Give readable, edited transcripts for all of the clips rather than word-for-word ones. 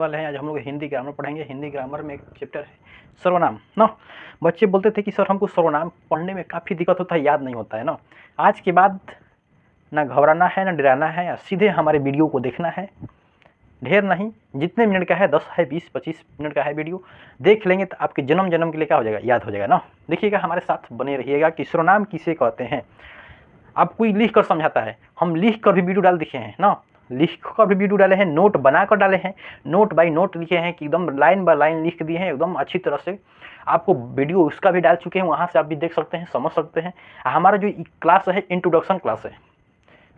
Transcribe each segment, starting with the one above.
वाले हैं। आज हम लोग हिंदी ग्रामर पढ़ेंगे। हिंदी ग्रामर में एक चैप्टर है सर्वनाम ना। बच्चे बोलते थे कि सर हमको सर्वनाम पढ़ने में काफ़ी दिक्कत होता है, याद नहीं होता है ना। आज के बाद ना घबराना है ना डराना है, या सीधे हमारे वीडियो को देखना है। ढेर नहीं, जितने मिनट का है, 10 है 20-25 मिनट का है वीडियो, देख लेंगे तो आपके जन्म जन्म के लिए क्या हो जाएगा, याद हो जाएगा ना। देखिएगा, हमारे साथ बने रहिएगा कि सर्वनाम किसे कहते हैं। अब कोई लिख कर समझाता है, हम लिख कर भी वीडियो डाल दिए हैं ना, लिख कर भी वीडियो डाले हैं, नोट बना कर डाले हैं, नोट बाय नोट लिखे हैं कि एकदम लाइन बाय लाइन लिख दिए हैं एकदम अच्छी तरह से। आपको वीडियो उसका भी डाल चुके हैं, वहाँ से आप भी देख सकते हैं, समझ सकते हैं। हमारा जो क्लास है इंट्रोडक्शन क्लास है।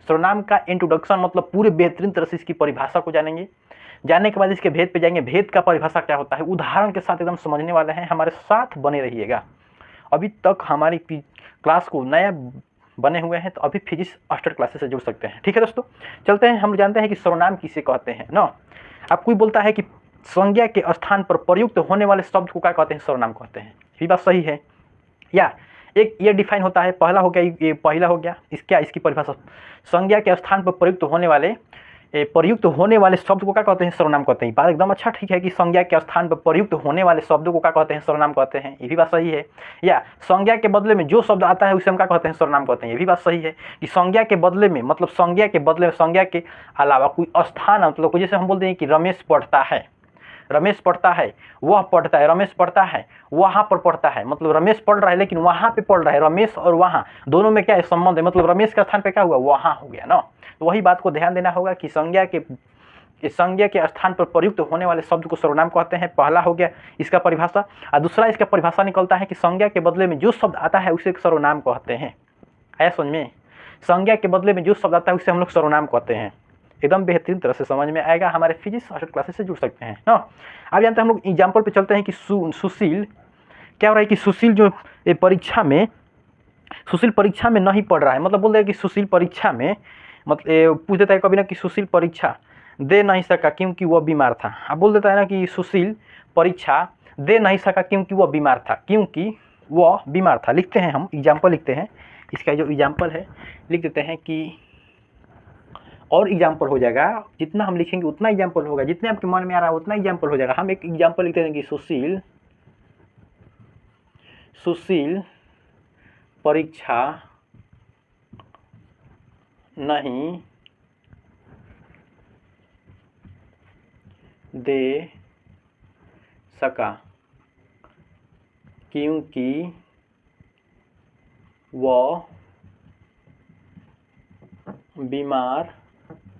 सर्वनाम का इंट्रोडक्शन मतलब पूरे बेहतरीन तरह से इसकी परिभाषा को जानेंगे। जानने के बाद इसके भेद पे जाएंगे, भेद का परिभाषा क्या होता है, उदाहरण के साथ एकदम समझने वाले हैं। हमारे साथ बने रहिएगा। अभी तक हमारी क्लास को नया बने हुए हैं तो अभी फिजिक्स मास्टर क्लासेस से जुड़ सकते हैं। ठीक है दोस्तों, चलते हैं। हम जानते हैं कि सर्वनाम किसे कहते हैं ना। अब कोई बोलता है कि संज्ञा के स्थान पर प्रयुक्त होने वाले शब्द को क्या कहते हैं, सर्वनाम कहते हैं। ये बात सही है। या एक ये डिफाइन होता है, पहला हो गया, ये पहला हो गया, इसकी परिभाषा, संज्ञा के स्थान पर प्रयुक्त होने वाले शब्द को क्या कहते हैं, सर्वनाम कहते हैं। बात एकदम अच्छा ठीक है कि संज्ञा के स्थान पर प्रयुक्त होने वाले शब्दों को क्या कहते हैं, सर्वनाम कहते हैं। ये भी बात सही है। या संज्ञा के बदले में जो शब्द आता है उसे हम क्या कहते हैं, सर्वनाम कहते हैं। ये भी बात सही है कि संज्ञा के बदले में मतलब संज्ञा के बदले में, संज्ञा के अलावा कोई स्थान, मतलब जैसे हम बोलते हैं कि रमेश पढ़ता है, रमेश पढ़ता है, वह पढ़ता है, रमेश पढ़ता है, वहाँ पर पढ़ता है, मतलब रमेश पढ़ रहा है लेकिन वहाँ पे पढ़ रहा है। रमेश और वहाँ दोनों में क्या है, संबंध है, मतलब रमेश का स्थान पे क्या हुआ, वहाँ हो गया ना। तो वही बात को ध्यान देना होगा कि संज्ञा के स्थान पर प्रयुक्त होने वाले शब्द को सर्वनाम कहते हैं। पहला हो गया इसका परिभाषा, और दूसरा इसका परिभाषा निकलता है कि संज्ञा के बदले में जो शब्द आता है उसे सर्वनाम कहते हैं। आया समझ में? संज्ञा के बदले में जो शब्द आता है उसे हम लोग सर्वनाम कहते हैं। एकदम बेहतरीन तरह से समझ में आएगा। हमारे फिजिक्स मास्टर क्लासेस से जुड़ सकते हैं ना। अब जानते हैं हम लोग एग्जाम्पल पे चलते हैं कि सुशील क्या हो रहा है कि सुशील जो परीक्षा में नहीं पढ़ रहा है, मतलब बोल रहे हैं कि सुशील परीक्षा में, मतलब पूछ देता है कभी ना कि सुशील परीक्षा दे नहीं सका क्योंकि वह बीमार था। अब बोल देता है ना कि सुशील परीक्षा दे नहीं सका क्योंकि वह बीमार था, क्योंकि वह बीमार था। लिखते हैं हम, एग्जाम्पल लिखते हैं। इसका जो एग्जाम्पल है लिख देते हैं कि, और एग्जाम्पल हो जाएगा, जितना हम लिखेंगे उतना एग्जाम्पल होगा, जितने आपके मन में आ रहा है उतना एग्जाम्पल हो जाएगा। हम एक एग्जाम्पल लिखते हैं कि सुशील परीक्षा नहीं दे सका क्योंकि वह बीमार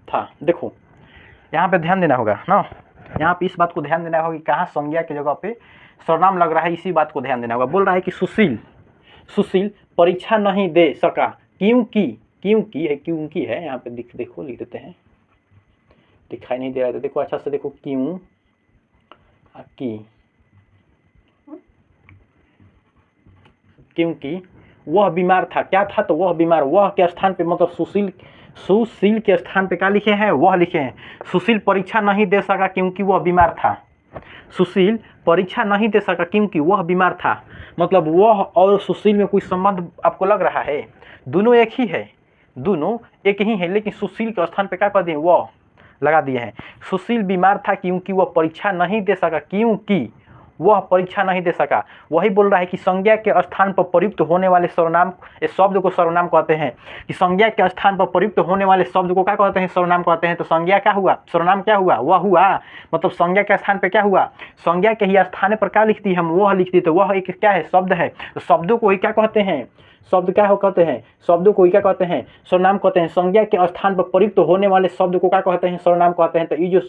था। देखो यहाँ पे ध्यान देना होगा ना, यहाँ पे इस बात को ध्यान देना होगा कि कहाँ संज्ञा की जगह पे सर्वनाम लग रहा है, इसी बात को ध्यान देना होगा। बोल रहा है कि सुशील परीक्षा नहीं दे सका क्योंकि है यहाँ पे देखो लिख देते हैं, दिखाई नहीं दे रहा है तो देखो अच्छा से देखो, क्योंकि वह बीमार था। क्या था, तो वह बीमार, वह के स्थान पे मतलब सुशील के स्थान पे क्या लिखे हैं, वह लिखे हैं। सुशील परीक्षा नहीं दे सका क्योंकि वह बीमार था। सुशील परीक्षा नहीं दे सका क्योंकि वह बीमार था, मतलब वह और सुशील में कोई संबंध आपको लग रहा है? दोनों एक ही है, दोनों एक ही है, लेकिन सुशील के स्थान पे क्या कर दिए, वह लगा दिए हैं। सुशील बीमार था क्योंकि वह परीक्षा नहीं दे सका, क्योंकि वह परीक्षा नहीं दे सका। वही बोल रहा है कि संज्ञा के स्थान पर प्रयुक्त होने वाले सर्वनाम शब्द को सर्वनाम कहते हैं। कि संज्ञा के स्थान पर प्रयुक्त होने वाले शब्द को क्या कहते हैं, सर्वनाम कहते हैं। तो संज्ञा क्या हुआ, सर्वनाम क्या हुआ, वह हुआ, मतलब संज्ञा के स्थान पर क्या हुआ, संज्ञा के ही स्थान पर क्या लिखती है, हम वह लिखती, तो वह एक क्या है, शब्द है। तो शब्दों को ही क्या कहते हैं, शब्द क्या हो कहते हैं, शब्दों को ही क्या कहते हैं, सर्वनाम कहते हैं। संज्ञा के स्थान पर प्रयुक्त होने वाले शब्द को क्या कहते हैं, सर्वनाम कहते हैं। तो ये जो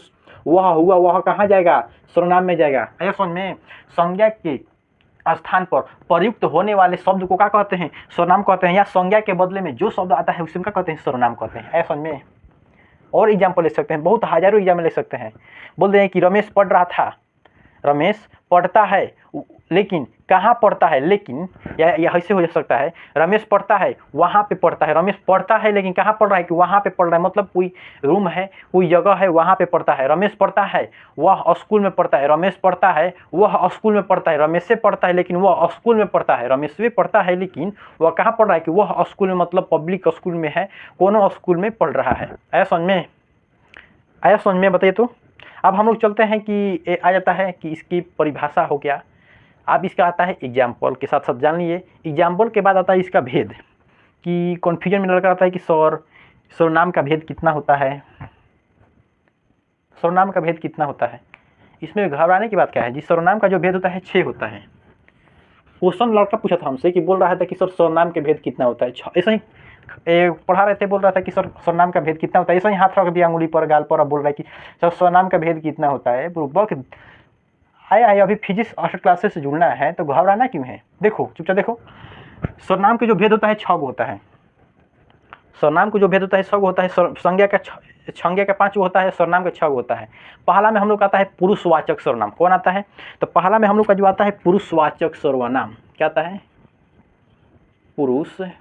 वह हुआ, वह कहाँ जाएगा, सर्वनाम में जाएगा। ऐसा समझ में? संज्ञा के स्थान पर प्रयुक्त होने वाले शब्द को क्या कहते हैं, सर्वनाम कहते हैं। या संज्ञा के बदले में जो शब्द आता है उसे क्या कहते हैं, सर्वनाम कहते हैं। ऐसा समझ में? और एग्जाम्पल ले सकते हैं, बहुत हजारों एग्जाम्पल ले सकते हैं। बोल रहे हैं कि रमेश पढ़ रहा था, रमेश पढ़ता है लेकिन कहाँ पढ़ता है, लेकिन या ऐसे हो सकता है, रमेश पढ़ता है वहाँ पे पढ़ता है, रमेश पढ़ता है लेकिन कहाँ पढ़ रहा है, कि वहाँ पे पढ़ रहा है, मतलब कोई रूम है, कोई जगह है, वहाँ पे पढ़ता है। रमेश पढ़ता है, वह स्कूल में पढ़ता है, रमेश पढ़ता है, वह स्कूल में पढ़ता है, रमेश से पढ़ता है लेकिन वह स्कूल में पढ़ता है, रमेश भी पढ़ता है लेकिन वह कहाँ पढ़ रहा है, कि वह स्कूल में, मतलब पब्लिक स्कूल में है, कोनो स्कूल में पढ़ रहा है। आया समझ में? आया समझ में? बताइए तो। अब हम लोग चलते हैं कि आ जाता है कि इसकी परिभाषा हो गया। अब इसका आता है एग्जाम्पल के साथ साथ जान लिए। एग्जाम्पल के बाद आता है इसका भेद, कि कन्फ्यूजन में लड़का आता है कि सर्वनाम का भेद कितना होता है, सर्वनाम का भेद कितना होता है। इसमें घबराने की बात क्या है जी, सर्वनाम का जो भेद होता है 6 होता है। क्वेश्चन लड़का पूछा था हमसे कि बोल रहा था कि सर सर्वनाम के भेद कितना होता है, ऐसा ही पढ़ा रहे थे, बोल रहा था कि सर सर्वनाम का भेद कितना होता है, ऐसा ही हाथ रख दिया अंगुली पर गाल पर, अब बोल रहा है कि सर सर्वनाम का भेद कितना होता है। आया है अभी फिजिक्स 8 क्लासेस से जुड़ना है तो घबराना क्यों है। देखो चुपचाप देखो, सर्वनाम के जो भेद होता है 6 होता है। सर्वनाम को जो भेद होता है 6 होता है। संज्ञा का 5 होता है, सर्वनाम का 6 होता है। पहला में हम लोग आता है पुरुषवाचक सर्वनाम। कौन आता है, तो पहला में हम लोग का जो आता है पुरुषवाचक सर्वनाम। क्या आता है, पुरुषवाचक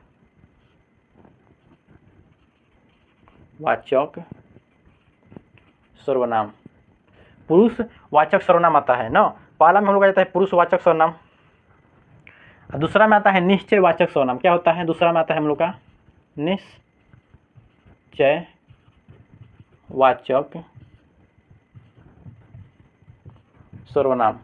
सर्वनाम। पुरुषवाचक सर्वनाम आता है ना, पहला में हम लोग आ जाता है पुरुषवाचक सर्वनाम। दूसरा में आता है निश्चयवाचक सर्वनाम। क्या होता है, दूसरा में आता है हम लोग का निश्चयवाचक सर्वनाम।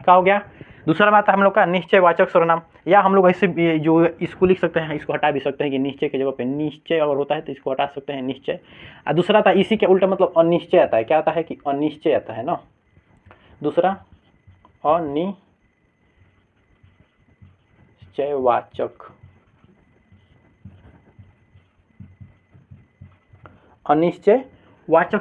क्या हो गया, दूसरा में आता है हम लोग का निश्चयवाचक सर्वनाम। या हम लोग ऐसे जो इसको लिख सकते हैं, इसको हटा भी सकते हैं कि निश्चय की जगह पे निश्चय अगर होता है तो इसको हटा सकते हैं निश्चय। और दूसरा आता है इसी के उल्टा, मतलब अनिश्चय आता है। क्या आता है कि अनिश्चय आता है ना, दूसरा अनिश्चयवाचक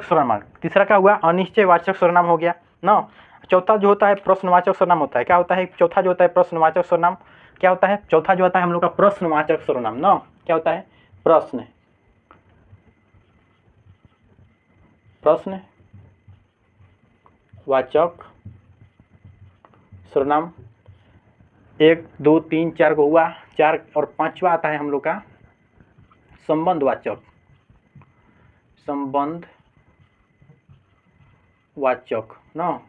सर्वनाम। तीसरा क्या हुआ, अनिश्चयवाचक सर्वनाम हो गया ना। चौथा जो होता है प्रश्नवाचक सर्वनाम होता है। क्या होता है, चौथा जो होता है प्रश्नवाचक सर्वनाम। क्या होता है, चौथा जो होता है हम लोग का प्रश्नवाचक सर्वनाम ना। क्या होता है, प्रश्नवाचक सर्वनाम। 1 2 3 4 को हुआ, 4 और 5वां आता है हम लोग का संबंधवाचक ना,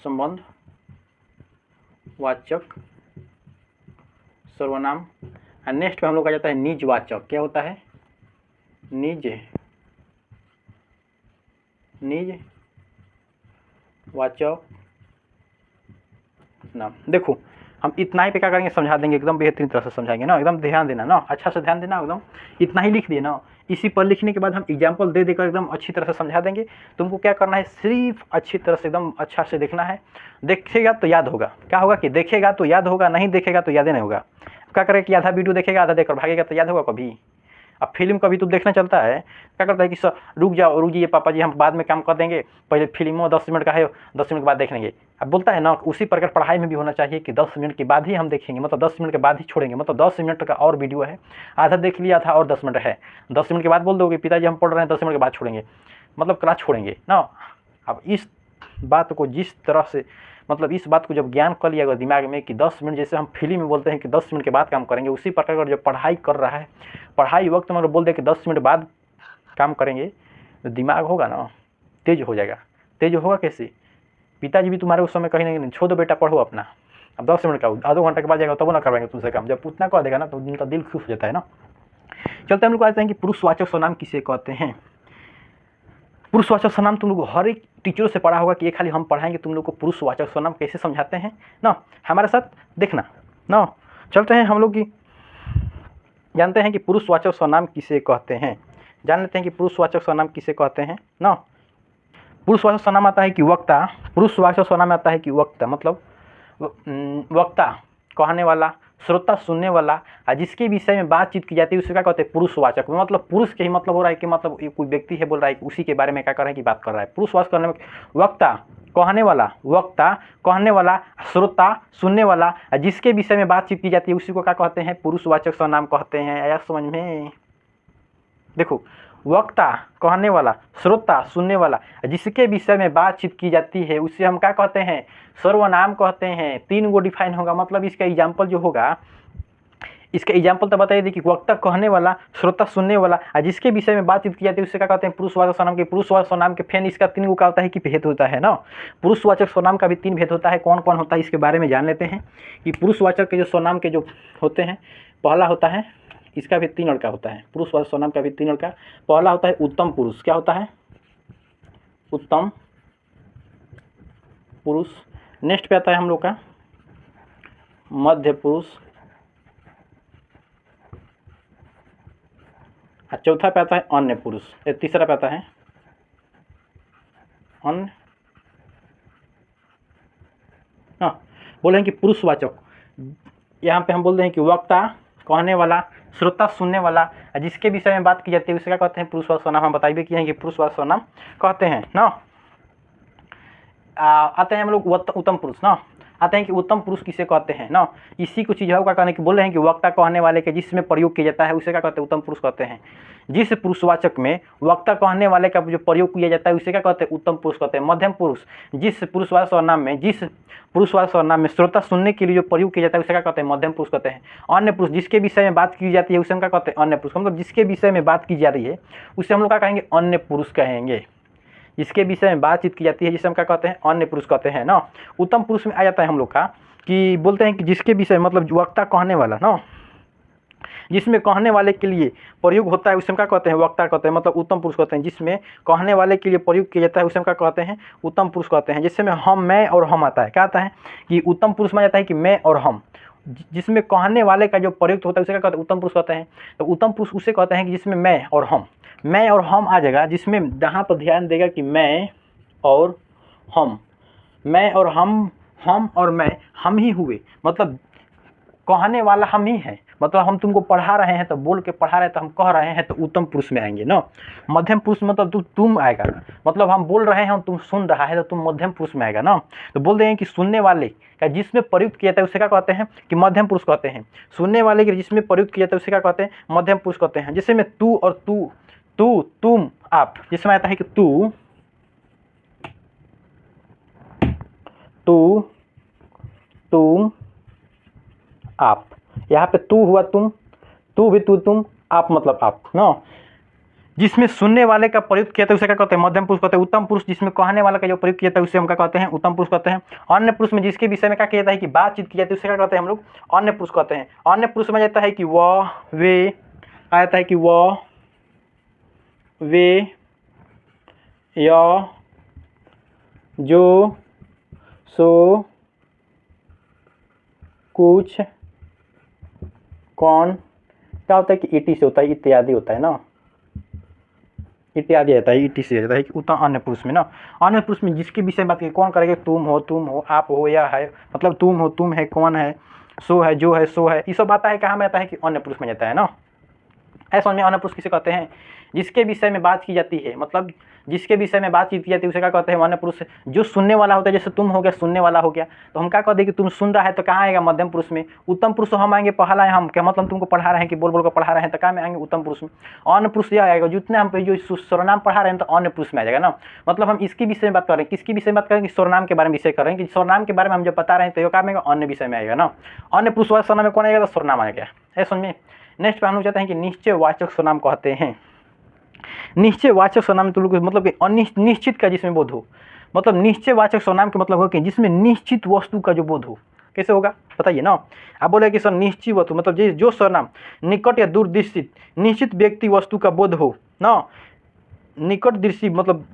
संबंधवाचक सर्वनाम। और नेक्स्ट में हम लोग आ जाता है निजवाचक। क्या होता है, निजवाचक नाम। देखो हम इतना ही पे क्या करेंगे, समझा देंगे, एकदम बेहतरीन तरह से समझाएंगे ना। एकदम ध्यान देना ना, अच्छा से ध्यान देना, एकदम इतना ही लिख दिए ना। इसी पर लिखने के बाद हम एग्जाम्पल दे देकर एकदम अच्छी तरह से समझा देंगे। तुमको क्या करना है, सिर्फ अच्छी तरह से एकदम अच्छा से देखना है। देखेगा तो याद होगा। क्या होगा कि देखेगा तो याद होगा, नहीं देखेगा तो याद नहीं होगा। क्या करेगा कि आधा वीडियो देखेगा, आधा देखकर भागेगा तो याद होगा कभी। अब फिल्म कभी तो देखना चलता है, क्या करता है कि सर रुक जाइए पापा जी, हम बाद में काम कर देंगे, पहले फिल्म 10 मिनट का है, 10 मिनट के बाद देख लेंगे। अब बोलता है ना, उसी प्रकार पढ़ाई में भी होना चाहिए कि 10 मिनट के बाद ही हम देखेंगे, मतलब 10 मिनट के बाद ही छोड़ेंगे। मतलब 10 मिनट का और वीडियो है, आधा देख लिया था और 10 मिनट है, 10 मिनट के बाद बोल दोगे पिताजी हम पढ़ रहे हैं, 10 मिनट के बाद छोड़ेंगे, मतलब क्लास छोड़ेंगे ना। अब इस बात को जिस तरह से, मतलब इस बात को जब ज्ञान कर लिया दिमाग में कि 10 मिनट, जैसे हम फिल्म में बोलते हैं कि 10 मिनट के बाद काम करेंगे, उसी प्रकार का जब पढ़ाई कर रहा है, पढ़ाई वक्त में बोल दे कि 10 मिनट बाद काम करेंगे, तो दिमाग होगा ना तेज हो जाएगा। तेज होगा कैसे, पिताजी भी तुम्हारे उस समय कहीं नहीं, छोड़ दो बेटा पढ़ो अपना, अब 10 मिनट का आधे घंटे के बाद जाएगा तब ना करवाएंगे तुमसे काम। जब उतना कह देगा ना तो उनका दिल खुश हो जाता है ना। चलते हम लोग कहते हैं कि पुरुषवाचक सर्वनाम किसे कहते हैं। पुरुषवाचक सर्वनाम तुम लोग हर एक टीचरों से पढ़ा होगा कि ये खाली हम पढ़ाएंगे तुम लोग को पुरुषवाचक सर्वनाम कैसे समझाते हैं ना, हमारे साथ देखना ना। चलते हैं हम लोग की जानते हैं कि पुरुषवाचक सर्वनाम किसे कहते हैं। जान लेते हैं कि पुरुषवाचक सर्वनाम किसे कहते हैं ना। पुरुषवाचक सर्वनाम आता है कि वक्ता। पुरुषवाचक सर्वनाम आता है कि वक्ता, मतलब वक्ता कहने वाला, श्रोता सुनने वाला, और जिसके विषय में बातचीत की जाती है उसे क्या कहते हैं पुरुषवाचक। मतलब पुरुष के ही मतलब हो रहा है कि मतलब कोई व्यक्ति है बोल रहा है कि उसी के बारे में क्या कर रहा है कि बात कर रहा है। पुरुषवाचक करने में वक्ता कहने वाला, श्रोता सुनने वाला, जिसके विषय में बातचीत की जाती है उसी को क्या कहते हैं पुरुषवाचक सर्वनाम कहते हैं। आया समझ में। देखो वक्ता कहने वाला, श्रोता सुनने वाला, जिसके विषय में बातचीत की जाती है उसे हम क्या कहते हैं सर्वनाम कहते हैं। 3 गो डिफाइन होगा, मतलब इसका एग्जाम्पल जो होगा, इसका एग्जाम्पल तो बताइए देखिए, वक्ता कहने वाला, श्रोता सुनने वाला, जिसके विषय में बातचीत की जाती है उसे क्या कहते हैं पुरुषवाचक सर्वनाम के। पुरुषवाचक सर्वनाम के फैन इसका 3 गो का होता है कि भेद होता है ना। पुरुषवाचक सर्वनाम का भी 3 भेद होता है। कौन कौन होता है इसके बारे में जान लेते हैं कि पुरुषवाचक के जो सर्वनाम के जो होते हैं, पहला होता है, इसका भी 3 लड़का होता है। पुरुषवाचक सर्वनाम का भी 3 लड़का। पहला होता है उत्तम पुरुष। क्या होता है, उत्तम पुरुष। नेक्स्ट पे आता है हम लोग का मध्य पुरुष। चौथा पे आता है अन्य पुरुष। तीसरा पे आता है अन्य, हाँ बोलेंगे कि पुरुषवाचक। यहाँ पे हम बोल रहे हैं कि वक्ता, कहने वाला, श्रोता, सुनने वाला, जिसके विषय में बात की जाती है उसे क्या कहते हैं? पुरुषवाचक सर्वनाम। हम बताइए किए हैं कि पुरुषवाचक सर्वनाम कहते हैं ना। आते हैं हम लोग उत्तम पुरुष ना। आते हैं कि उत्तम पुरुष किसे कहते हैं ना। इसी को चीज़ का कहने की बोल रहे हैं कि वक्ता, कहने वाले के जिसमें प्रयोग किया जाता है उसे क्या कहते हैं? उत्तम पुरुष कहते हैं। जिस पुरुषवाचक में वक्ता, कहने वाले का जो प्रयोग किया जाता है उसे क्या कहते हैं? उत्तम पुरुष कहते हैं। मध्यम पुरुष, जिस पुरुषवाचक सर्वनाम में श्रोता, सुनने के लिए जो प्रयोग किया जाता है उसे क्या कहते हैं? मध्यम पुरुष कहते हैं। अन्य पुरुष, जिसके विषय में बात की जाती है उसे हम क्या कहते हैं? अन्य पुरुष। मतलब जिसके विषय में बात की जा रही है उसे हम लोग क्या कहेंगे? अन्य पुरुष कहेंगे। जिसके विषय में बातचीत की जाती है जिसे हम क्या कहते हैं? अन्य पुरुष कहते हैं ना। उत्तम पुरुष में आ जाता है हम लोग का कि बोलते हैं कि जिसके विषय मतलब वक्ता, कहने वाला ना, जिसमें कहने वाले के लिए प्रयोग होता है उसे हम क्या कहते हैं? वक्ता कहते हैं, मतलब उत्तम पुरुष कहते हैं। जिसमें कहने वाले के लिए प्रयोग किया जाता है उसे हम क्या कहते हैं? उत्तम पुरुष कहते हैं। जिसमें हम, मैं और हम आता है। क्या आता है कि उत्तम पुरुष में जाता है कि मैं और हम। जिसमें कहने वाले का जो प्रयुक्त होता है उसे क्या कहते हैं? उत्तम पुरुष कहते हैं। तो उत्तम पुरुष उसे कहते हैं कि जिसमें मैं और हम आ जाएगा, जिसमें जहाँ पर ध्यान देगा कि मैं और हम, मैं और हम और मैं, हम ही हुए, मतलब कहने वाला हम ही है। मतलब हम तुमको पढ़ा रहे हैं तो बोल के पढ़ा रहे हैं तो हम कह रहे हैं तो उत्तम पुरुष में आएंगे ना। मध्यम पुरुष मतलब तुम आएगा, मतलब हम बोल रहे हैं तुम सुन रहा है तो तुम मध्यम पुरुष में आएगा ना। तो बोल देंगे कि सुनने वाले का जिसमें प्रयुक्त किया जाता है उसे क्या कहते हैं? कि मध्यम पुरुष कहते हैं। सुनने वाले के जिसमें प्रयुक्त किया जाता है उसे क्या कहते हैं? मध्यम पुरुष कहते हैं। जैसे में तू और तू, तुम, आप, जिसमें आता है कि तू, तुम, आप। यहाँ पे तू हुआ तुम, तू भी तुम, आप मतलब आप ना। जिसमें सुनने वाले का प्रयुक्त किया था उसे क्या कहते हैं? मध्यम पुरुष कहते हैं। उत्तम पुरुष, जिसमें कहने वाला का जो प्रयोग किया था उसे हम क्या कहते हैं? उत्तम पुरुष कहते हैं। अन्य पुरुष में जिसके विषय में क्या किया जाता है कि बातचीत की जाती है उसे क्या कहते हैं? हम लोग अन्य पुरुष कहते हैं। अन्य पुरुष में जाता है कि वह, वे, आता है कि वह, वे, यह, जो, सो, कुछ, कौन। क्या होता है कि इटी से होता है, इत्यादि होता है ना, इत्यादि आता है, इटी से आता है कि उत्तम अन्य पुरुष में ना। अन्य पुरुष में जिसके विषय में बात की कौन करेगा? तुम हो, आप हो, या है, मतलब तुम हो, तुम है, कौन है, सो है, जो है, सो है, ये सब आता है। कहाँ में आता है कि अन्य पुरुष में जाता है ना। ऐसा में अन्य पुरुष किसे कहते हैं? जिसके विषय में बात की जाती है, मतलब जिसके विषय में बातचीत की जाती है उसे क्या कहते हैं? अन्य पुरुष। जो सुनने वाला होता है, जैसे तुम हो गया, सुनने वाला हो गया, तो हम क्या कहते हैं कि तुम सुन रहा है तो कहाँ आएगा? मध्यम पुरुष में। उत्तम पुरुष तो हम आएंगे पहला है हम, क्या मतलब तुमको पढ़ा रहे हैं कि बोल बोल कर पढ़ा रहे हैं तो कहाँ में आएंगे? उत्तम पुरुष में। अन्य पुरुष यह आएगा जितने हम जो सर्वनाम पढ़ा रहे हैं तो अन्य पुरुष में आ जाएगा ना। मतलब हम इसके विषय में बात कर रहे हैं, किसके विषय में बात करेंगे? सर्वनाम के बारे में विषय कर रहे हैं कि सर्वनाम के बारे में हम जब बता रहे हैं तो क्या आएगा? अन्य विषय में आएगा ना। अन्य पुरुष वाले सर्वनाम में कौन आएगा? तो सर्वनाम आएगा। है समझ में। नेक्स्ट पे हम लोग चाहते हैं कि निश्चयवाचक सर्वनाम कहते हैं। निश्चयवाचक सर्वनाम तो लोग मतलब निश्चित का जिसमें बोध हो, मतलब निश्चयवाचक सर्वनाम के मतलब हो कि जिसमें निश्चित वस्तु का जो बोध हो। कैसे होगा बताइए ना। आप बोले कि सर निश्चित वस्तु मतलब जो सर्वनाम निकट या दूर दृष्टि निश्चित व्यक्ति वस्तु का बोध हो ना। निकट दृष्टि मतलब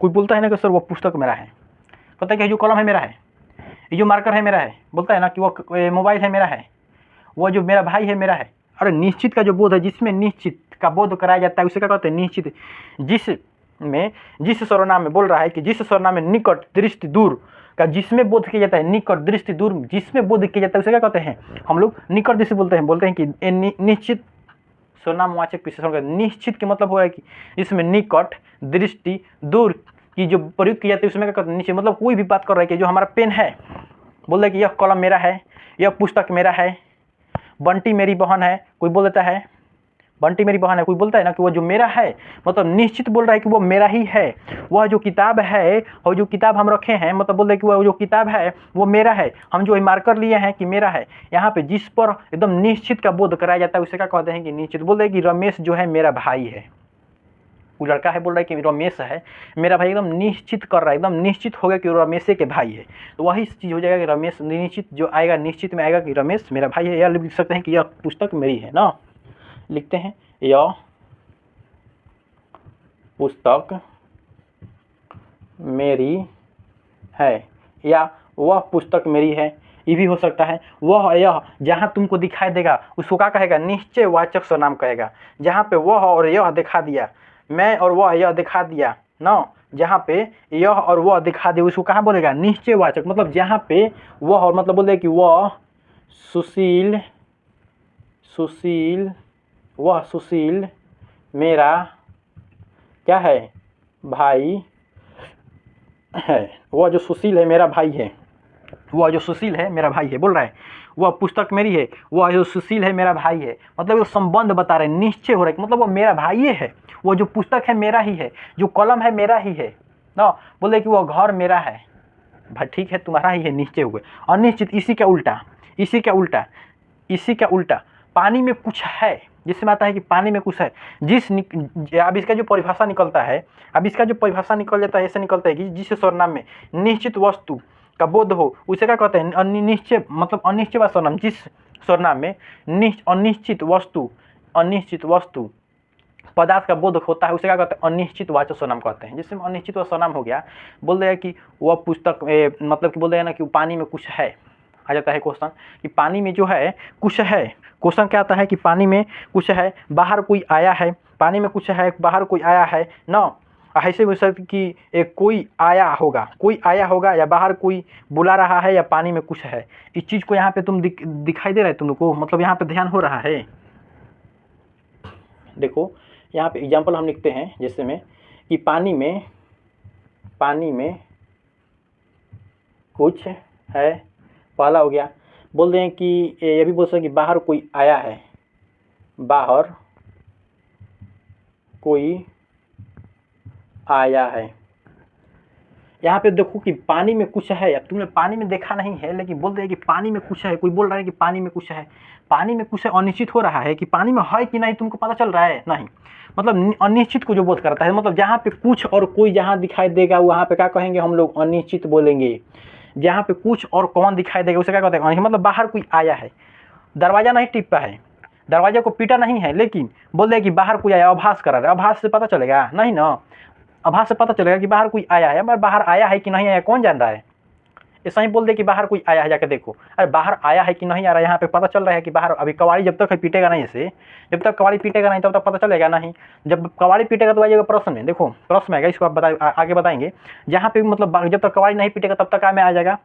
कोई बोलता है ना कि सर वो पुस्तक मेरा है, पता है कि जो कलम है मेरा है, ये जो मार्कर है मेरा है, बोलता है ना कि वो मोबाइल है मेरा है, वो जो मेरा भाई है मेरा है। अरे निश्चित का जो बोध है, जिसमें निश्चित का बोध कराया जाता है उसे क्या कहते हैं? निश्चित। जिस सर्वनाम में बोल रहा है कि जिस सर्वनाम में निकट दृष्टि दूर का जिसमें बोध किया जाता है, निकट दृष्टि दूर जिसमें बोध किया जाता है उसे क्या कहते हैं? हम लोग निकट दृष्टि बोलते हैं कि निश्चित सर्वनामवाचक विशेषण। निश्चित के मतलब हो रहा है कि इसमें निकट दृष्टि दूर की जो प्रयुक्त की जाती है उसमें क्या कहते हैं? निश्चित। मतलब कोई भी बात कर रहा है कि जो हमारा पेन है, बोल रहा है कि यह कलम मेरा है, यह पुस्तक मेरा है, बंटी मेरी बहन है, कोई बोल देता है बंटी मेरी बहन है, कोई बोलता है ना कि वो जो मेरा है, मतलब निश्चित बोल रहा है कि वो मेरा ही है। वह जो किताब है और जो किताब हम रखे हैं, मतलब बोल रहे हैं कि वह जो किताब है वो मेरा है। हम जो मार्कर लिए हैं कि मेरा है। यहाँ पे जिस पर एकदम निश्चित का बोध कराया जाता है उसे क्या कहते हैं? कि निश्चित। बोल रहे हैं कि रमेश जो है मेरा भाई है, वो लड़का है बोल रहा है कि रमेश है मेरा भाई, एकदम निश्चित कर रहा है, एकदम निश्चित हो गया कि रमेश के भाई है। तो वही चीज़ हो जाएगा कि रमेश निश्चित जो आएगा, निश्चित में आएगा कि रमेश मेरा भाई है। या लिख सकते हैं कि यह पुस्तक मेरी है ना, लिखते हैं यह पुस्तक मेरी है। या वह पुस्तक मेरी है, ये भी हो सकता है। वह यह जहाँ तुमको दिखाई देगा उसको क्या कहेगा, निश्चयवाचक सर्वनाम कहेगा। जहाँ पे वह और यह दिखा दिया, मैं और वह यह दिखा दिया ना, जहाँ पे यह और वह दिखा दिया उसको कहाँ बोलेगा, निश्चयवाचक। मतलब जहाँ पे वह और मतलब बोले कि वह सुशील वह सुशील मेरा क्या है, भाई है। वह जो सुशील है मेरा भाई है, वह जो सुशील है मेरा भाई है बोल रहा है। वह पुस्तक मेरी है, वह जो सुशील है मेरा भाई है। मतलब वो संबंध बता रहे हैं, निश्चय हो रहा है, मतलब वो मेरा भाई है। वो जो पुस्तक है मेरा ही है, जो कलम है मेरा ही है ना। बोले कि वह घर मेरा है, भाई ठीक है तुम्हारा ही है, निश्चय हुए। अनिश्चित इसी का उल्टा पानी में कुछ है, जिसमें आता है कि पानी में कुछ है। अब इसका जो परिभाषा निकलता है, निकल जाता है, ऐसे निकलता है कि जिस सर्वनाम में निश्चित वस्तु का बोध हो उसे क्या कहते हैं, अनिश्चय। मतलब अनिश्चय व सर्वनाम, जिस सर्वनाम में अनिश्चित वस्तु पदार्थ का बोध होता है उसे क्या कहते हैं, अनिश्चित वाचक सर्वनाम कहते हैं। जिसमें अनिश्चित सर्वनाम हो गया, बोल देगा कि वह पुस्तक मतलब कि बोल देगा ना कि पानी में कुछ है। आ जाता है क्वेश्चन कि पानी में जो है कुछ है। क्वेश्चन क्या आता है कि पानी में कुछ है, बाहर कोई आया है। पानी में कुछ है, बाहर कोई आया है ना। ऐसे हो सकता कि कोई आया होगा या बाहर कोई बुला रहा है या पानी में कुछ है। इस चीज़ को यहाँ पे तुम दिखाई दे रहा है तुम लोग को, मतलब यहाँ पे ध्यान हो रहा है। देखो यहाँ पे एग्जाम्पल हम लिखते हैं जैसे में कि पानी में कुछ है, पहला हो गया। बोल दें कि ये भी बोल सकते कि बाहर कोई आया है, बाहर कोई आया है। यहाँ पे देखो कि पानी में कुछ है, अब तुमने पानी में देखा नहीं है लेकिन बोल रहे कि पानी में कुछ है। कोई बोल रहा है कि पानी में कुछ है, पानी में कुछ है, अनिश्चित हो रहा है कि पानी में है कि नहीं तुमको पता चल रहा है नहीं। मतलब अनिश्चित को जो बोध करता है, मतलब जहाँ पे कुछ और कोई जहाँ दिखाई देगा वहाँ पे क्या कहेंगे हम लोग, अनिश्चित बोलेंगे। जहाँ पे कुछ और कौन दिखाई देगा उसे क्या कहते हैं, मतलब बाहर कोई आया है। दरवाजा नहीं टिपा है, दरवाजे को पीटा नहीं है, लेकिन बोल रहे कि बाहर कोई आया, आभास करा रहा है। आभास से पता चलेगा नहीं ना, आभास से पता चलेगा कि बाहर कोई आया है। पर बाहर आया है कि नहीं आया कौन जान रहा है। ऐसा ही बोल दे कि बाहर कोई आया है, जाकर देखो। अरे बाहर आया है कि नहीं आ रहा है, यहाँ पे पता चल रहा है कि बाहर। अभी कवाड़ी जब तक पीटेगा नहीं, ऐसे जब तक कवाड़ी पीटेगा नहीं तब तक पता चलेगा नहीं। जब कवाड़ी पीटेगा तो आइएगा प्रश्न में, देखो प्रश्न में आएगा, इसको आप आगे बताएंगे। जहाँ पे मतलब जब तक कवाड़ी नहीं पीटेगा तब तक में आ जाएगा,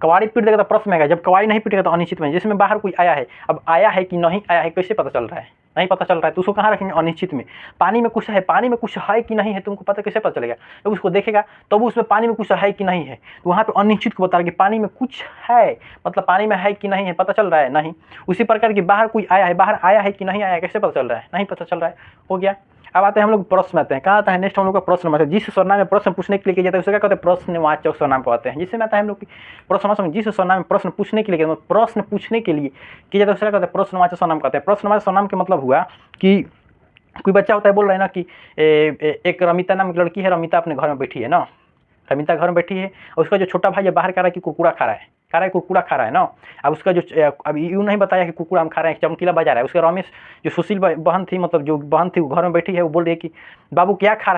कवाड़ी पीट देगा तो प्रश्न में आएगा। जब कवाड़ी नहीं पीटेगा तो अनिश्चित में। जिसमें बाहर कोई आया है, अब आया है कि नहीं आया है कैसे पता चल रहा है, नहीं पता चल रहा है तो उसको कहाँ रखेंगे, अनिश्चित में। पानी में कुछ है, पानी में कुछ है कि नहीं है तुमको पता कैसे पता चलेगा, जब उसको देखेगा तब उसमें पानी में कुछ है कि नहीं है। तो वहाँ पे अनिश्चित को बता रहा है कि पानी में कुछ है, मतलब पानी में है कि नहीं है पता चल रहा है नहीं। उसी प्रकार की बाहर कोई आया है, बाहर आया है कि नहीं आया कैसे पता चल रहा है, नहीं पता चल रहा है, हो गया। अब आते हैं हम लोग प्रश्न में आते हैं। कहाँ आता है नेक्स्ट हम लोग का प्रश्नवाचक। जिस सर्वनाम में प्रश्न पूछने के लिए किया जाता है उसे क्या कहते हैं, प्रश्नवाचक सर्वनाम कहते हैं। जिसमें आता है हम लोग की प्रश्नवाचक, जिस सर्वनाम में प्रश्न पूछने के लिए किया जाता है उसे क्या कहते हैं, प्रश्नवाचक सर्वनाम कहते हैं। प्रश्नवाचक सर्वनाम के मतलब हुआ कि कोई बच्चा होता है, बोल रहा है ना कि एक रमिता नाम की लड़की है, रमिता अपने घर में बैठी है ना, रमिता घर में बैठी है और उसका जो छोटा भाई है बाहर कह रहा है कि कुरकुरा खा रहा है ना। अब उसका जो अब यूँ नहीं बताया कि कुरकुरा हम खा रहे हैं, चमकीला बजा रहा है। उसका रमेश जो सुशील बहन थी, मतलब जो बहन थी वो घर में बैठी है, वो बोल रही है कि बाबू क्या खा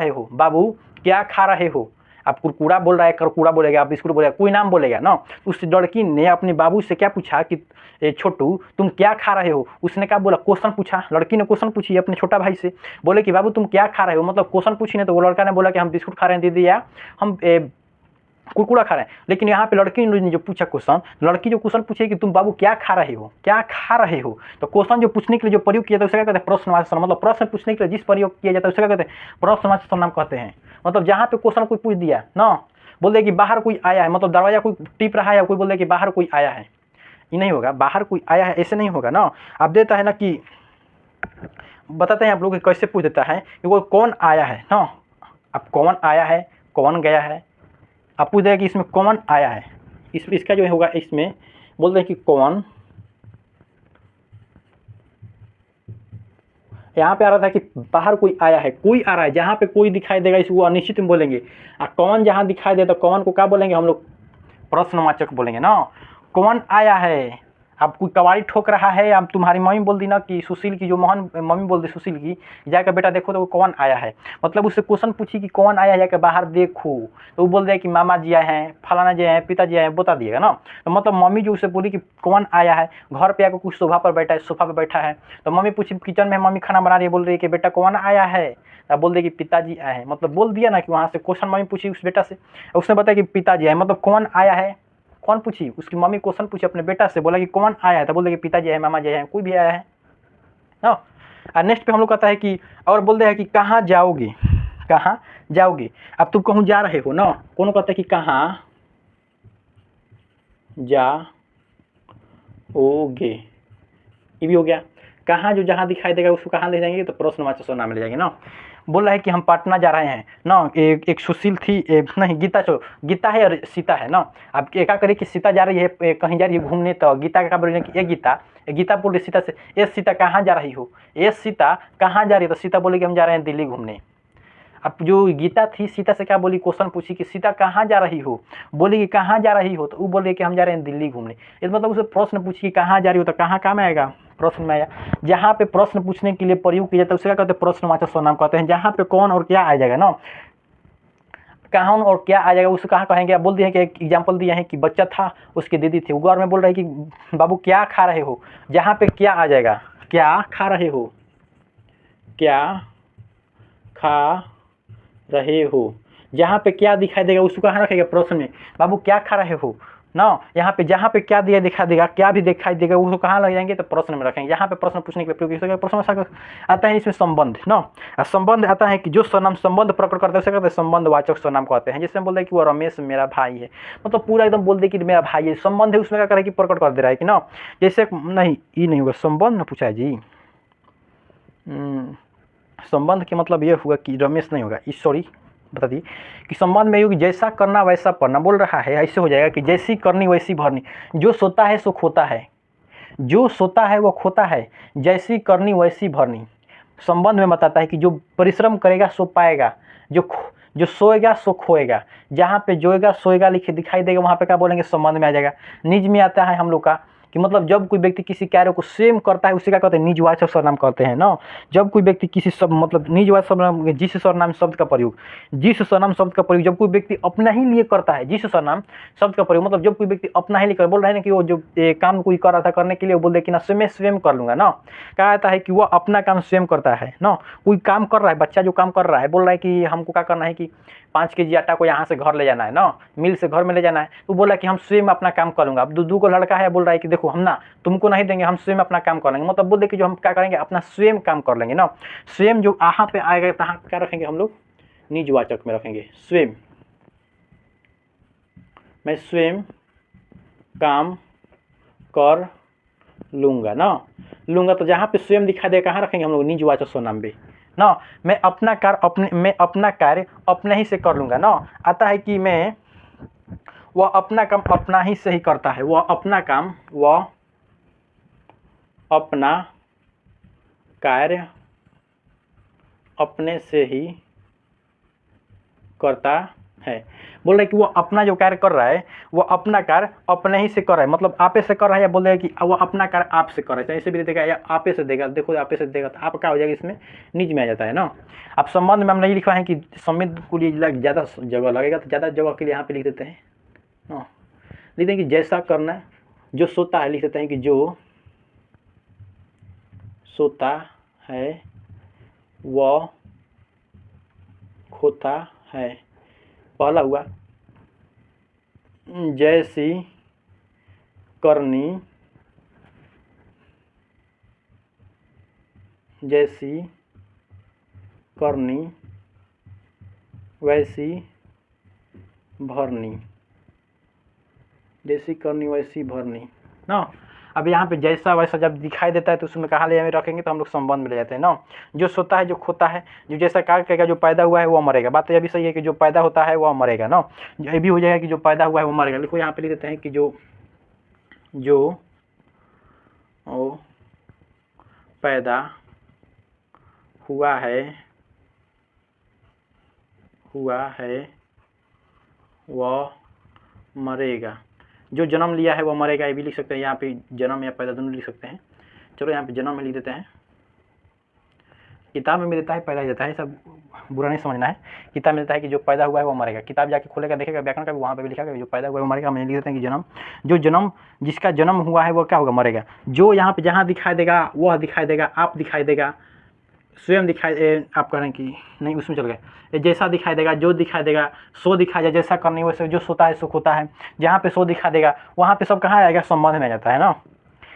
रहे हो। अब कुरकुरा बोल रहा है, कुरकुरा बोलेगा, अब बिस्कुट बोलेगा, कोई नाम बोलेगा ना। उस लड़की ने अपने बाबू से क्या पूछा कि छोटू तुम क्या खा रहे हो। उसने क्या बोला, क्वेश्चन पूछा। लड़की ने क्वेश्चन पूछी अपने छोटा भाई से, बोले कि बाबू तुम क्या खा रहे हो, मतलब क्वेश्चन पूछी ने। तो वो लड़का ने बोला कि हम बिस्कुट खा रहे हैं दीदी, या हम कुरकुरा खा रहे हैं। लेकिन यहाँ पे लड़की ने जो पूछा क्वेश्चन, लड़की जो क्वेश्चन पूछे कि तुम बाबू क्या खा रहे हो, तो क्वेश्चन जो पूछने के लिए जो प्रयोग किया था उसे क्या कहते हैं, प्रश्नवाचक सर्वनाम। मतलब प्रश्न पूछने के लिए जिस प्रयोग किया जाता है उसे क्या कहते हैं, प्रश्नवाचक सर्वनाम कहते हैं। मतलब जहाँ पे क्वेश्चन कोई पूछ दिया ना, बोल दे कि बाहर कोई आया है, मतलब दरवाजा कोई टिप रहा है, या कोई बोल दे कि बाहर कोई आया है, ये नहीं होगा। बाहर कोई आया है ऐसे नहीं होगा ना। अब देता है ना कि बताते हैं आप लोग कैसे पूछ देता है कि वो कौन आया है ना। अब कौन आया है, कौन गया है, आप पूछ देगा कि इसमें कौन आया है। इसका जो होगा, इसमें बोल रहे हैं कि कौन, यहाँ पे आ रहा था कि बाहर कोई आया है, कोई आ रहा है। जहाँ पे कोई दिखाई देगा इसको अनिश्चित में बोलेंगे। और कौन जहाँ दिखाई दे तो कौन को क्या बोलेंगे हम लोग, प्रश्नवाचक बोलेंगे ना। कौन आया है, अब कोई कबाड़ी ठोक रहा है, अब तुम्हारी मम्मी बोल दी ना कि सुशील की, जो मोहन मम्मी बोल दी सुशील की, जाकर बेटा देखो तो कौन आया है, मतलब उससे क्वेश्चन पूछी कि कौन आया है, जाकर बाहर देखो, तो वो बोल दिया कि मामा जी आए हैं, फलाना जी आए हैं, पिताजी आए हैं, बता दिएगा ना। तो मतलब मम्मी जो उसे बोली कि कौन आया है, घर पे आकर कुछ सोफा पर बैठा है, सोफा पर बैठा है, तो मम्मी पूछी किचन में, मम्मी खाना बना रही है, बोल रही है कि बेटा कौन आया है, तब बोल दे कि पिताजी आए हैं, मतलब बोल दिया ना कि वहाँ से क्वेश्चन मम्मी पूछी उस बेटा से, उसने बताया कि पिताजी आए, मतलब कौन आया है, कौन पूछी, उसकी मम्मी क्वेश्चन पूछी अपने बेटा से, बोला कि कौन आया है, तो बोल दे कि पिताजी आए, मामा जी आए हैं, कोई भी आया है ना। और नेक्स्ट पे हम लोग कहता है कि, और बोल दे है कि कहाँ जाओगे, कहाँ जाओगे, अब तुम कहूँ जा रहे हो ना, कौन कहता है कि कहाँ जाओगे, ये भी हो गया। कहाँ जो जहाँ दिखाई देगा उसको कहाँ ले जाएंगे, तो प्रश्नवाचक सर्वनाम ले जाएंगे ना। बोल रहा है कि हम पटना जा रहे हैं ना, एक सुशील थी, नहीं गीता, गीता है और सीता है ना। अब क्या करे कि सीता जा रही है, कहीं जा रही है घूमने, तो गीता का बोल रही है कि गीता बोल रही सीता से, ए सीता कहाँ जा रही हो, ए सीता कहाँ जा रही है, तो सीता बोली कि हम जा रहे हैं दिल्ली घूमने। अब जो गीता थी सीता से क्या बोली, क्वेश्चन पूछी कि सीता कहाँ जा रही हो, बोली कि कहाँ जा रही हो, तो वो बोल रही कि हम जा रहे हैं दिल्ली घूमने। इस मतलब उसे प्रश्न पूछी कि कहाँ जा रही हो, तो कहाँ काम आएगा, प्रश्न में आया। जहाँ पे प्रश्न पूछने के लिए प्रयोग किया जाता है उसे क्या कहते हैं, प्रश्नवाचक सर्वनाम कहते हैं। जहाँ पे कौन और क्या आ जाएगा ना, कहाँ और क्या आ जाएगा उसे कहाँ कहेंगे। अब बोल दिया कि एक एग्जाम्पल दिया है कि बच्चा था, उसकी दीदी थी, वो में बोल रहा है कि बाबू क्या खा रहे हो, जहाँ पे क्या आ जाएगा, क्या खा रहे हो, क्या खा रहे हो, जहाँ पे क्या दिखाई देगा उसको कहाँ रखेगा, प्रश्न में, बाबू क्या खा रहे हो ना। यहाँ पे जहाँ पे क्या दिया दिखा देगा, क्या भी दिखाई देगा, उसको कहाँ लग जाएंगे, तो प्रश्न में रखेंगे। यहाँ पे प्रश्न पूछने के लिए प्रयोग किया, प्रश्न आता है इसमें संबंध ना, संबंध आता है कि जो सर्वनाम संबंध प्रकट करते हैं उसे कहते हैं संबंधवाचक सर्वनाम कहते हैं। जैसे बोल रहे कि वो रमेश मेरा भाई है, मतलब पूरा एकदम बोल दे कि मेरा भाई है, संबंध है उसमें क्या करे कि प्रकट कर दे रहा है कि ना। जैसे नहीं ये नहीं होगा, संबंध ना पूछा है जी, संबंध के मतलब ये हुआ कि रमेश नहीं होगा, सॉरी बता दी कि संबंध में युग जैसा करना वैसा पढ़ना बोल रहा है, ऐसे हो जाएगा कि जैसी करनी वैसी भरनी, जो सोता है सो खोता है, जो सोता है वो खोता है, जैसी करनी वैसी भरनी। संबंध में बताता है कि जो परिश्रम करेगा सो पाएगा, जो सोएगा सो खोएगा। जहाँ पे जोएगा सोएगा लिखे दिखाई देगा वहाँ पे क्या बोलेंगे, संबंध में आ जाएगा। निज में आता है हम लोग का कि मतलब जब कोई व्यक्ति किसी कार्य को स्वयं करता है उसे क्या कहते हैं, निजवाचक सर्वनाम कहते हैं ना। जब कोई व्यक्ति किसी शब्द मतलब निजवाचक सर्वनाम, जिस सर्वनाम शब्द का प्रयोग, जिस सर्वनाम शब्द का प्रयोग जब कोई व्यक्ति अपना ही लिए करता है, जिस सर्वनाम शब्द का प्रयोग मतलब जब कोई व्यक्ति अपना ही लिए कर, बोल रहा है ना कि वो जो काम कोई कर रहा था करने के लिए बोल दे कि ना मैं स्वयं कर लूंगा ना। क्या आता है कि वो अपना काम स्वयं करता है ना। कोई काम कर रहा है, बच्चा जो काम कर रहा है बोल रहा है कि हमको क्या करना है कि 5 केजी आटा को यहाँ से घर ले जाना है ना, मिल से घर में ले जाना है, तो बोला कि हम स्वयं अपना काम कर लूँगा। अब दू को लड़का है, बोल रहा है कि देखो हम ना तुमको नहीं देंगे, हम स्वयं अपना काम कर लेंगे, मतलब बोल दे कि जो हम क्या करेंगे अपना स्वयं काम कर लेंगे ना। स्वयं जो यहाँ पे आएगा तहाँ क्या रखेंगे हम लोग, निजवाचक में रखेंगे स्वयं, मैं स्वयं काम कर लूँगा ना, लूँगा तो जहाँ पे स्वयं दिखाई देगा कहाँ रखेंगे हम लोग, निजवाचक सर्वनाम भी ना। मैं अपना कार्य अपने ही से कर लूँगा ना। आता है कि मैं, वह अपना काम अपना ही से ही करता है, वह अपना काम, वह अपना कार्य अपने से ही करता है। बोल रहा है कि वो अपना जो कार्य कर रहा है वो अपना कार्य अपने ही से कर रहा है, मतलब आपे से कर रहा है, या बोल रहा है कि वो अपना कार्य आप से कर रहा है, ऐसे भी देगा या आपे से देगा, देखो आपे से देगा तो आप क्या हो जाएगा, इसमें निज में आ जाता है ना। अब संबंध में हम नहीं लिखवा है कि संबंध को लिए ज़्यादा जगह लगेगा, तो ज़्यादा जगह के लिए यहाँ पे लिख देते हैं ना, लिख दें कि जैसा करना, जो सोता है लिख देते हैं कि जो सोता है वह खोता है। पहला हुआ जैसी करनी जैसी करनी वैसी भरनी, जैसी करनी वैसी भरनी ना। अब यहाँ पे जैसा वैसा जब दिखाई देता है तो उसमें कहाँ ले रखेंगे, तो हम लोग संबंध में ले जाते हैं ना। जो सोता है जो खोता है, जो जैसा कार्य करेगा, जो पैदा हुआ है वो मरेगा। बात तो यह भी सही है कि जो पैदा होता है वह मरेगा ना, ये भी हो जाएगा कि जो पैदा हुआ है वो मरेगा। लिखो यहाँ पे लिख देते हैं कि जो पैदा हुआ है वह मरेगा। जो जन्म लिया है वो मरेगा, ये भी लिख सकते हैं। यहाँ पे जन्म या पैदा दोनों लिख सकते हैं। चलो यहाँ पे जन्म में लिख देते हैं। किताब में भी देता है, पैदा ही देता है, सब बुरा नहीं समझना है। किताब में देता है कि जो पैदा हुआ है वो मरेगा, किताब जाके खोलेगा देखेगा व्याकरण का भी, वहाँ पे भी लिखा है जो पैदा हुआ है वो मरेगा। हम लिख देते हैं कि जन्म, जो जन्म जिसका जन्म हुआ है वो क्या होगा, मरेगा। जो यहाँ पे जहाँ दिखाई देगा वह दिखाई देगा, आप दिखाई देगा, स्वयं दिखाई, आप कह रहे हैं कि नहीं उसमें चल गए, जैसा दिखाई देगा, जो दिखाई देगा, सो दिखाई देगा, जैसा करने वैसे जो सोता है सुख होता है। जहाँ पे सो दिखा देगा वहाँ पे सब कहाँ आएगा, संबंध में आ जाता है ना।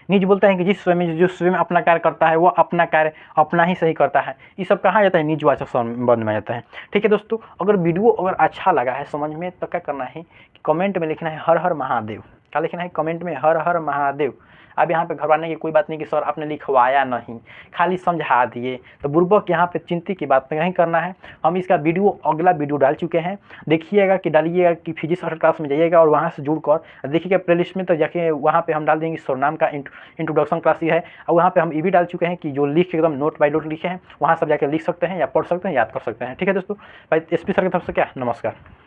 निज बोलता है कि जिस स्वयं जो स्वयं अपना कार्य करता है वो अपना कार्य अपना ही सही करता है, ये सब कहाँ जाता है, निजवाचक संबंध में जाता है। ठीक है दोस्तों, अगर वीडियो अगर अच्छा लगा है समझ में तो क्या करना है कि कमेंट में लिखना है हर हर महादेव। क्या लिखना है कमेंट में, हर हर महादेव। अब यहाँ पे घबराने की कोई बात नहीं कि सर आपने लिखवाया नहीं, खाली समझा दिए, तो बुर्बक यहाँ पे चिंता की बात नहीं करना है। हम इसका वीडियो अगला वीडियो डाल चुके हैं, देखिएगा कि डालिएगा कि फिजिक्स क्लास में जाइएगा और वहाँ से जुड़कर देखिएगा प्लेलिस्ट में, तो जाके वहाँ पे हम डाल देंगे स्वरनाम का इंट्रोडक्शन क्लास ही है। और वहाँ पे हम ये भी डाल चुके हैं कि जो लिख के एकदम नोट बाय नोट लिखे हैं, वहाँ सब जाके लिख सकते हैं या पढ़ सकते हैं, याद कर सकते हैं। ठीक है दोस्तों, भाई SP सर की तरफ से क्या नमस्कार।